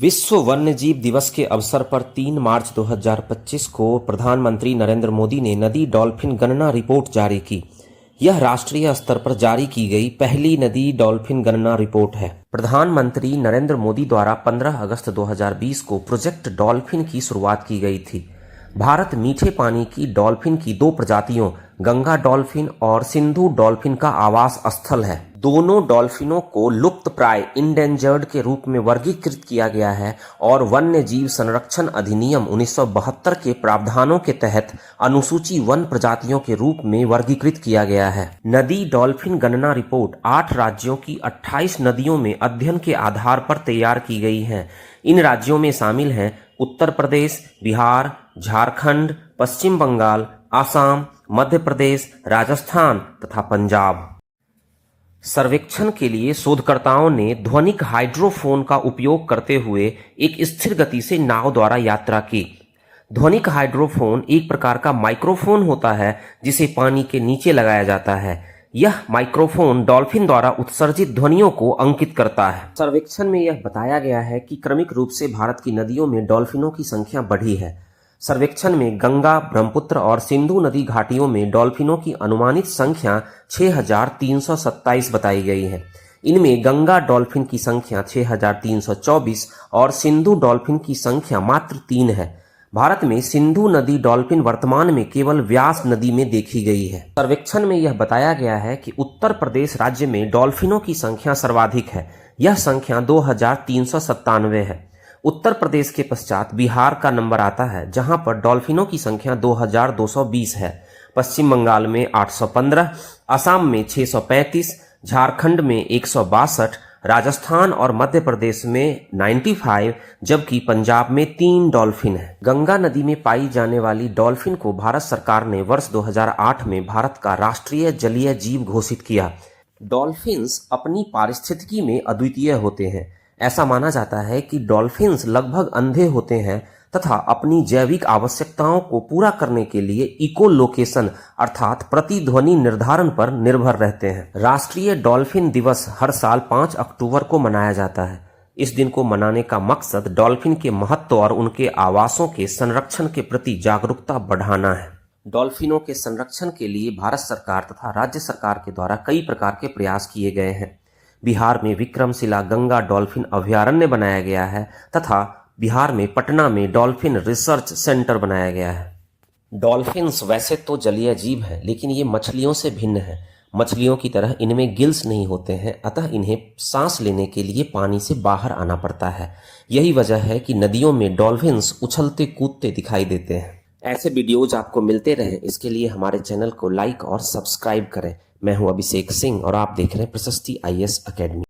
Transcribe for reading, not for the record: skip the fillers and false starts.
विश्व वन्यजीव दिवस के अवसर पर 3 मार्च 2025 को प्रधानमंत्री नरेंद्र मोदी ने नदी डॉल्फिन गणना रिपोर्ट जारी की। यह राष्ट्रीय स्तर पर जारी की गई पहली नदी डॉल्फिन गणना रिपोर्ट है। प्रधानमंत्री नरेंद्र मोदी द्वारा 15 अगस्त 2020 को प्रोजेक्ट डॉल्फिन की शुरुआत की गई थी। भारत मीठे पानी की डॉल्फिन की 2 प्रजातियों गंगा डॉल्फिन और सिंधु डॉल्फिन का आवास स्थल है। दोनों डॉल्फिनों को लुप्तप्राय इंडेंजर्ड के रूप में वर्गीकृत किया गया है और वन्य जीव संरक्षण अधिनियम 1972 के प्रावधानों के तहत अनुसूची वन प्रजातियों के रूप में वर्गीकृत किया गया है। नदी डॉल्फिन गणना रिपोर्ट 8 राज्यों की 28 नदियों में अध्ययन के आधार पर तैयार की गई है। इन राज्यों में शामिल हैं उत्तर प्रदेश, बिहार, झारखंड, पश्चिम बंगाल, असम, मध्य प्रदेश, राजस्थान तथा पंजाब। सर्वेक्षण के लिए शोधकर्ताओं ने ध्वनिक हाइड्रोफोन का उपयोग करते हुए एक स्थिर गति से नाव द्वारा यात्रा की। ध्वनिक हाइड्रोफोन एक प्रकार का माइक्रोफोन होता है जिसे पानी के नीचे लगाया जाता है। यह माइक्रोफोन डॉल्फिन द्वारा उत्सर्जित ध्वनियों को अंकित करता है। सर्वेक्षण में यह बताया गया है कि क्रमिक रूप से भारत की नदियों में डॉल्फिनों की संख्या बढ़ी है। सर्वेक्षण में गंगा, ब्रह्मपुत्र और सिंधु नदी घाटियों में डॉल्फिनों की अनुमानित संख्या 6,327 बताई गई है। इनमें गंगा डॉल्फिन की संख्या 6,324 और सिंधु डॉल्फिन की संख्या मात्र 3 है। भारत में सिंधु नदी डॉल्फिन वर्तमान में केवल व्यास नदी में देखी गई है। सर्वेक्षण में यह बताया गया है कि उत्तर प्रदेश राज्य में डॉल्फिनों की संख्या सर्वाधिक है। यह संख्या 2,397 है। उत्तर प्रदेश के पश्चात बिहार का नंबर आता है, जहां पर डॉल्फिनों की संख्या 2,220 है। पश्चिम बंगाल में 815, असम में 635, झारखंड में 162, राजस्थान और मध्य प्रदेश में 95, जबकि पंजाब में 3 डॉल्फिन है। गंगा नदी में पाई जाने वाली डॉल्फिन को भारत सरकार ने वर्ष 2008 में भारत का राष्ट्रीय जलीय जीव घोषित किया। डॉल्फिन्स अपनी पारिस्थितिकी में अद्वितीय होते हैं। ऐसा माना जाता है कि डॉल्फिन्स लगभग अंधे होते हैं तथा अपनी जैविक आवश्यकताओं को पूरा करने के लिए इकोलोकेशन अर्थात प्रतिध्वनि निर्धारण पर निर्भर रहते हैं। राष्ट्रीय डॉल्फिन दिवस हर साल 5 अक्टूबर को मनाया जाता है। इस दिन को मनाने का मकसद डॉल्फिन के महत्व और उनके आवासों के संरक्षण के प्रति जागरूकता बढ़ाना है। डॉल्फिनों के संरक्षण के लिए भारत सरकार तथा राज्य सरकार के द्वारा कई प्रकार के प्रयास किए गए हैं। बिहार में विक्रमशिला गंगा डॉल्फिन अभयारण्य बनाया गया है तथा बिहार में पटना में डॉल्फिन रिसर्च सेंटर बनाया गया है। डॉल्फिन्स वैसे तो जलीय जीव हैं, लेकिन ये मछलियों से भिन्न है। मछलियों की तरह इनमें गिल्स नहीं होते हैं, अतः इन्हें सांस लेने के लिए पानी से बाहर आना पड़ता है। यही वजह है कि नदियों में डॉल्फिन्स उछलते कूदते दिखाई देते हैं। ऐसे वीडियोज आपको मिलते रहे, इसके लिए हमारे चैनल को लाइक और सब्सक्राइब करें। मैं हूं अभिषेक सिंह और आप देख रहे हैं प्रशस्ति IAS अकेडमी।